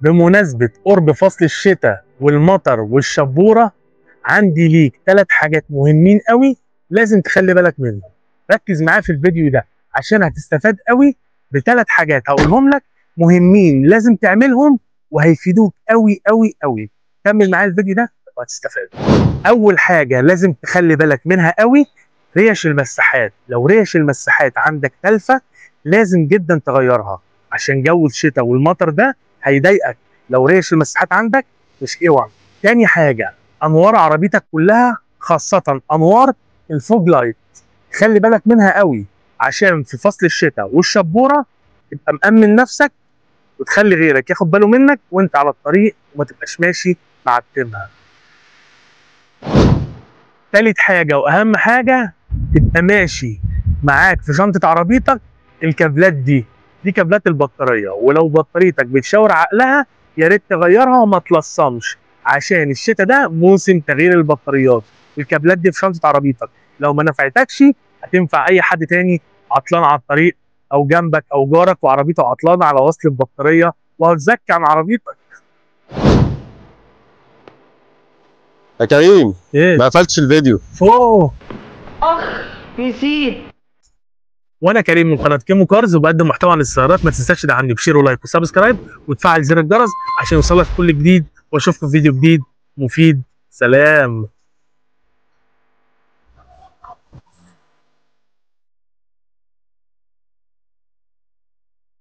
بمناسبة قرب فصل الشتاء والمطر والشبورة، عندي ليك 3 حاجات مهمين قوي لازم تخلي بالك منهم. ركز معايا في الفيديو ده عشان هتستفاد قوي ب3 حاجات هقولهم لك مهمين لازم تعملهم وهيفيدوك قوي قوي قوي. كمل معايا الفيديو ده وهتستفاد. اول حاجة لازم تخلي بالك منها قوي ريش المساحات. لو ريش المساحات عندك تلفة لازم جدا تغيرها عشان جو الشتاء والمطر ده هيضايقك لو ريش المساحات عندك مش اوعى. تاني حاجه انوار عربيتك كلها خاصه انوار الفوج لايت خلي بالك منها قوي عشان في فصل الشتاء والشبوره تبقى مأمن نفسك وتخلي غيرك ياخد باله منك وانت على الطريق وما تبقاش ماشي معتمها. تالت حاجه واهم حاجه تبقى ماشي معاك في شنطه عربيتك الكابلات دي كابلات البطاريه، ولو بطاريتك بتشاور عقلها يا ريت تغيرها وما تلصمش عشان الشتاء ده موسم تغيير البطاريات. الكابلات دي في شنطه عربيتك لو ما نفعتكش هتنفع اي حد تاني عطلان على الطريق او جنبك او جارك وعربيته عطلانه على وصل البطاريه وهتزكي عن عربيتك. يا كريم ايه ما قفلتش الفيديو. فوق. نسيت. وانا كريم من قناه كيمو كارز وبقدم محتوى عن السيارات. ما تنساش تدعمني بشير ولايك وسبسكرايب وتفعل زر الجرس عشان يوصلك كل جديد واشوفكم في فيديو جديد مفيد. سلام.